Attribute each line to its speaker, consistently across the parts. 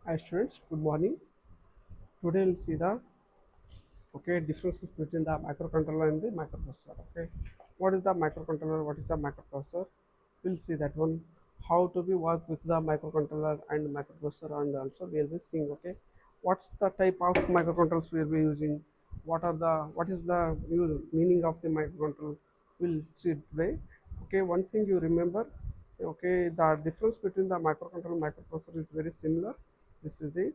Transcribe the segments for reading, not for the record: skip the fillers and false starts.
Speaker 1: Hi students, good morning. Today we'll see the differences between the microcontroller and the microprocessor. Okay, what is the microcontroller? What is the microprocessor? We'll see that one. How to be work with the microcontroller and microprocessor, and also we'll be seeing what's the type of microcontrollers we'll be using. What is the meaning of the microcontroller? We'll see today. Okay, one thing you remember. Okay, the difference between the microcontroller and microprocessor is very similar. This is the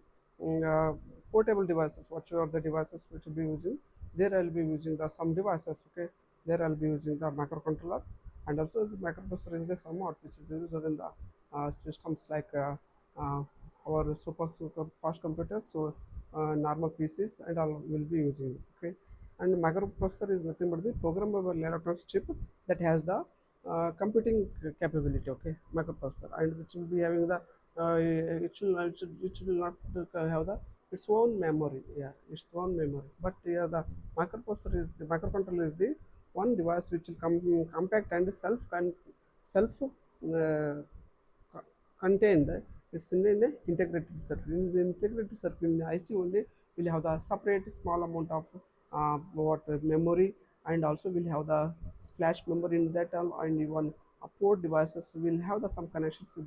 Speaker 1: portable devices. Whatever the devices which will be using, there I'll be using the some devices. Okay, there I'll be using the microcontroller, and also the microprocessor is the somewhat which is used in the systems like uh, our super fast computers. So normal PCs and all will be using. Okay, and microprocessor is nothing but the programmable electronics chip that has the computing capability. Okay, microprocessor, and which will be having the it will not have the its own memory. Yeah, its own memory. But yeah, the microcontroller is the one device which will compact and self contained. It's in an integrated circuit. In the integrated circuit, in the IC only will have the separate small amount of memory, and also will have the flash memory in that, and even port devices will have the some connections with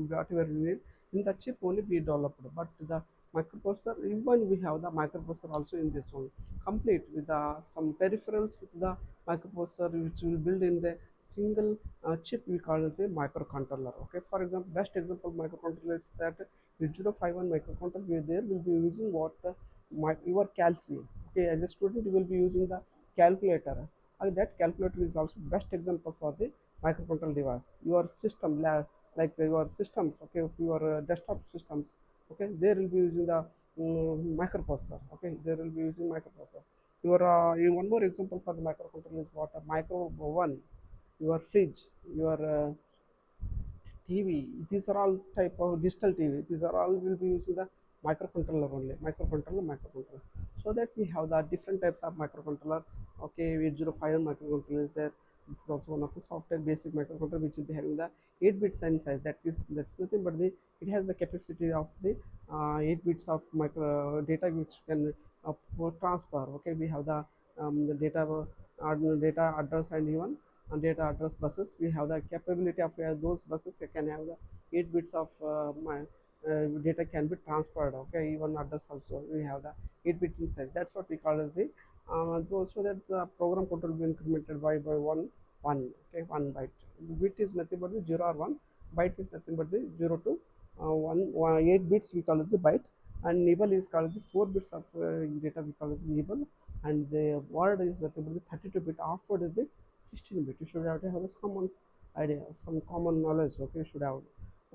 Speaker 1: whatever we need in the chip only be developed. But the microprocessor, even we have the microprocessor also in this one, complete with the some peripherals with the microprocessor which will build in the single chip. We call it the microcontroller. Okay, for example, best example of microcontroller is that 8051 microcontroller, where there will be using what your calcium. Okay, as a student you will be using the calculator, and that calculator is also best example for the microcontroller device. Your system like your systems, okay, your desktop systems, okay, there will be using the microprocessor. Okay, there will be using microprocessor. One more example for the microcontroller is what a micro one, your fridge, your TV. These are all type of digital TV. These are all will be using the microcontroller only. Microcontroller. So that we have the different types of microcontroller. Okay, 805 microcontroller is there. This is also one of the software basic microcontroller which will be having the 8-bit sign size. That's nothing but the it has the capacity of the 8 bits of micro data which can transfer. Okay, we have the data address, and even data address buses. We have the capability of those buses can have the 8 bits of data can be transferred. Okay, even address also we have the 8-bit in size. That's what we call as the so that the program code will be incremented by one. Okay, one byte. Bit is nothing but the 0 or 1. Byte is nothing but the 0 to 8 bits we call as the byte, and nibble is called the 4 bits of data we call as the nibble, and the word is nothing but the 32-bit. Offward is the 16-bit. You should have to have this common idea, some common knowledge. Okay, you should have.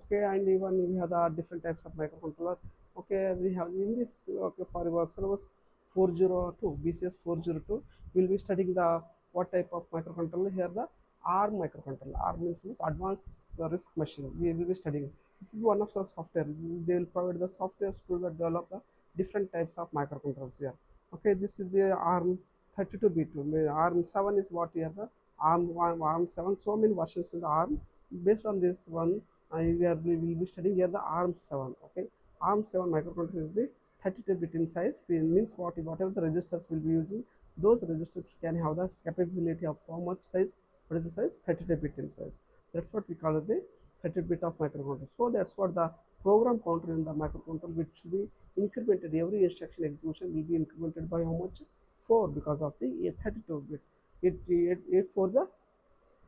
Speaker 1: Okay, and even we have the different types of microcontroller. Okay, we have in this. Okay, for our syllabus 402 BCS 402, we'll be studying the what type of microcontroller here. The ARM microcontroller. ARM means advanced risk machine. We will be studying. This is one of the software. They will provide the software to develop the different types of microcontrollers here. Okay, this is the ARM 32-bit. ARM 7 is what here the ARM 1, ARM 7. So many versions in the ARM. Based on this one, we will be studying here the ARM 7. Okay, ARM 7 microcontroller is the 32-bit in size. Means whatever the registers will be using, those registers can have the capability of how much size. What is the size? 32-bit in size. That's what we call as the 30-bit of microcontroller. So that's what the program counter in the microcontroller, which will be incremented. Every instruction execution will be incremented by how much? 4, because of the 32-bit. It for the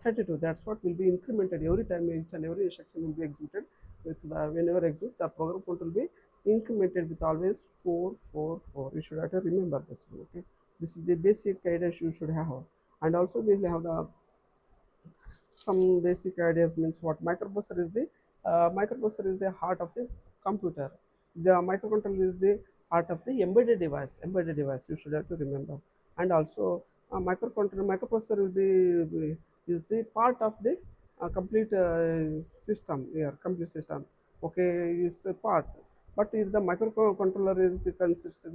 Speaker 1: 32. That's what will be incremented every time. Each and every instruction will be executed with the whenever execute, the program counter will be incremented with always 4. You should have to remember this one. Okay, this is the basic ideas you should have. And also we will have the some basic ideas. Means what microprocessor is the heart of the computer. The microcontroller is the heart of the embedded device. You should have to remember. And also microprocessor will be is the part of the complete system here, complete system. Okay, is a part. But if the microcontroller is the consists of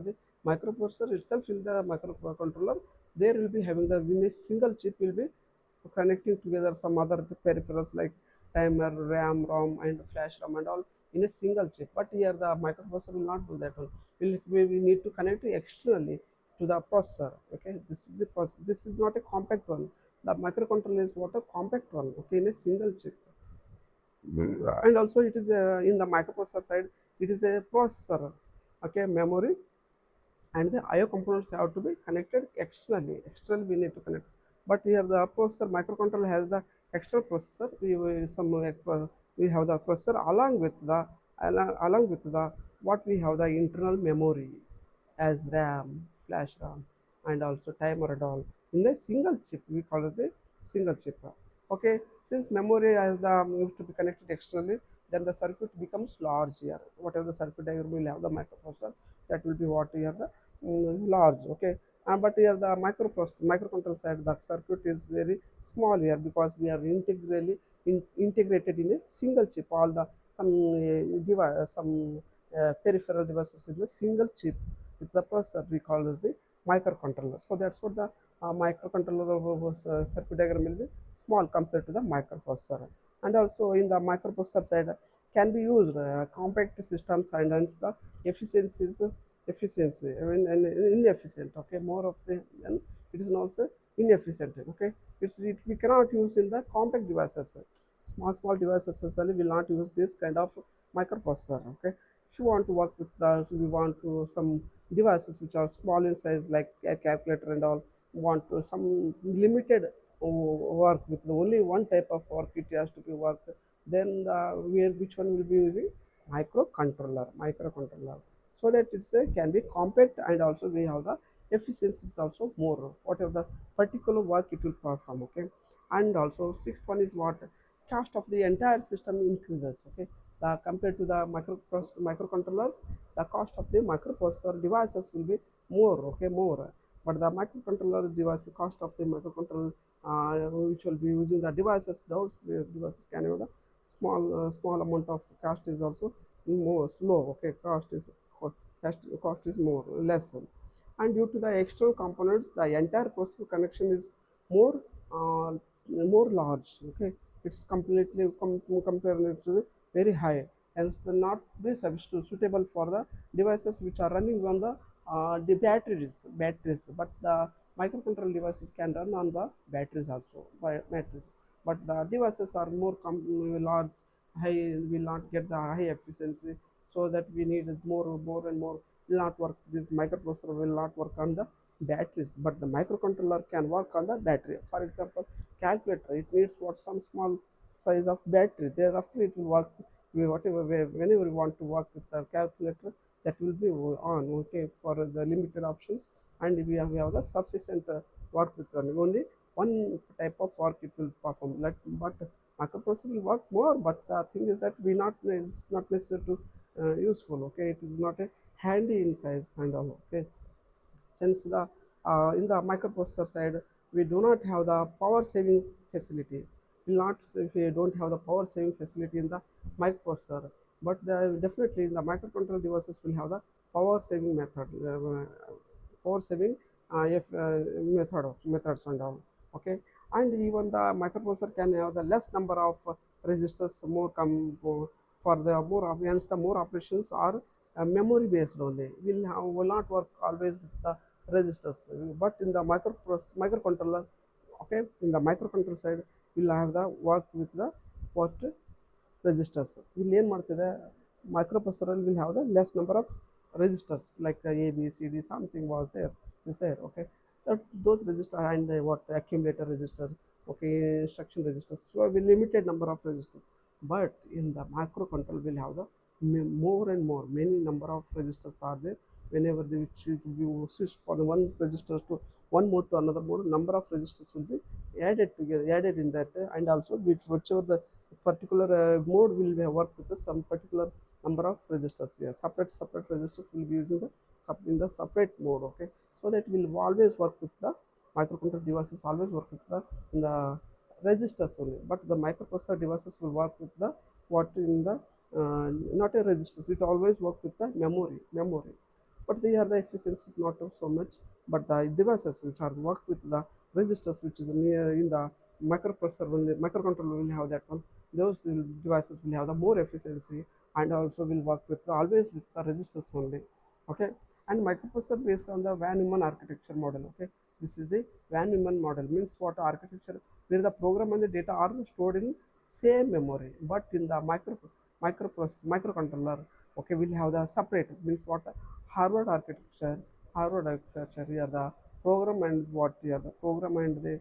Speaker 1: the microprocessor itself, in the microcontroller there will be having the in a single chip will be connecting together some other peripherals like timer, RAM, ROM, and flash RAM and all. in a single chip. But here the microprocessor will not do that one. We need to connect externally to the processor. Okay, this is the process. This is not a compact one. The microcontroller is what a compact one. Okay, in a single chip. And also it is in the microprocessor side, it is a processor. Okay, memory and the IO components have to be connected externally. Externally we need to connect. But here the processor microcontroller has the external processor. We have the processor along with the what we have the internal memory as RAM, flash RAM, and also timer and all in the single chip. We call it the single chip. Okay, since memory has the needs to be connected externally, then the circuit becomes large here. So whatever the circuit diagram will have the microprocessor, that will be what here the large. Okay, but here the microcontroller side, the circuit is very small here because we are integrated in a single chip. All the some peripheral devices in the single chip with the processor we call as the microcontroller. So that's what the microcontroller circuit diagram will be small compared to the microprocessor. And also in the microprocessor side can be used compact systems and hence the efficiencies efficiency I mean and inefficient. Okay, more of the and it is also inefficient. Okay, we cannot use in the compact devices. Small devices especially will not use this kind of microprocessor. Okay, if you want to work with the we want to some devices which are small in size like a calculator and all, want to some limited work with the only one type of work it has to be worked, then which one will be using microcontroller, so that it's a can be compact and also we have the efficiency is also more whatever the particular work it will perform. Okay, and also sixth one is what cost of the entire system increases. Okay, compared to the microcontrollers, the cost of the microprocessor devices will be more. Okay, more, but the microcontroller device cost of the microcontroller which will be using the devices, those devices can have the small amount of cost is also more slow. Okay, cost is more less, and due to the external components the entire process connection is more uh, more large. Okay, it's completely compared to the very high, hence the not be suitable for the devices which are running on the batteries, but the microcontroller devices can run on the batteries also by batteries, but the devices are more large, high, will not get the high efficiency, so that we need is more and more will not work. This microprocessor will not work on the batteries, but the microcontroller can work on the battery. For example, calculator, it needs what some small size of battery, thereafter it will work. Whenever we want to work with the calculator, that will be on. Okay, for the limited options, and we have the sufficient work with only one type of work it will perform. But microprocessor will work more, but the thing is that we not it's not necessary to useful. Okay, it is not a handy in size and all. Okay, since the in the microprocessor side we do not have the power saving facility, will not if we don't have the power saving facility in the microprocessor, but definitely in the microcontroller devices will have the power saving power saving methods and all. Okay, and even the microprocessor can have the less number of resistors, more for the more hence the more operations are memory based only, will not work always with the resistors. But in the microcontroller, okay, in the microcontroller side will have the work with the what resistors. ಇಲ್ಲಿ ಏನು ಮಾಡ್ತಿದೆ microprocessor will have the less number of resistors like A, B, C, D, something was there, is there. Okay, those resistors and what accumulator resistor, okay, instruction resistors, so a limited number of resistors. But in the microcontroller will have the more and more many number of resistors are there. Whenever they will switch for the one resistors to one mode to another mode, number of resistors will be added in that, and also whichever the particular mode will be work with the some particular number of resistors here. Separate resistors will be using the in the separate mode. Okay, so that will always work with the microcontroller devices always work with the in the resistors only, but the microprocessor devices will work with the what in the not a resistors, it always work with the memory. But here the efficiency is not so much, but the devices which are work with the resistors which is near in the microprocessor will microcontroller will have that one. Those devices will have the more efficiency and also will work with always with the registers only. Okay, and microprocessor based on the Van Neumann architecture model. Okay, this is the Van Neumann model, means what architecture where the program and the data are stored in same memory, but in the microcontroller, okay, we'll have the separate, means what Harvard architecture. Harvard architecture here the program and what here the program and the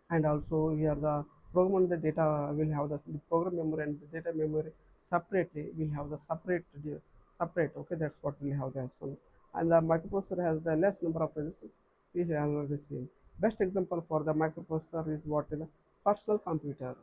Speaker 1: and also here the program and the data will have the program memory and the data memory separately will have the separate. Okay, that's what will have this one. And the microprocessor has the less number of registers. We have already seen best example for the microprocessor is what is the personal computer.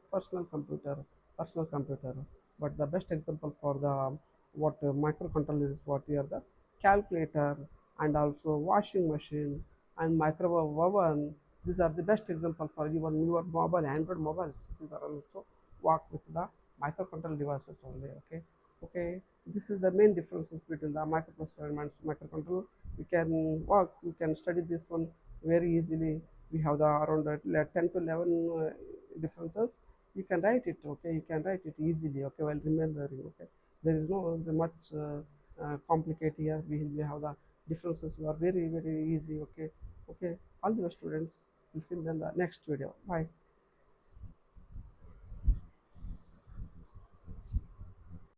Speaker 1: But the best example for the what microcontroller is what here the calculator and also washing machine and microwave oven. These are the best example for even your mobile, Android mobiles. These are also work with the microcontroller devices only. Okay, okay. This is the main differences between the microprocessor and microcontroller. We can work. We can study this one very easily. We have the around 10 to 11 differences. You can write it. Okay, you can write it easily. Okay, while remembering. Okay, there is no much complicated here. We have the differences are very easy. Okay, okay. All the students. We'll see you in the next video. Bye.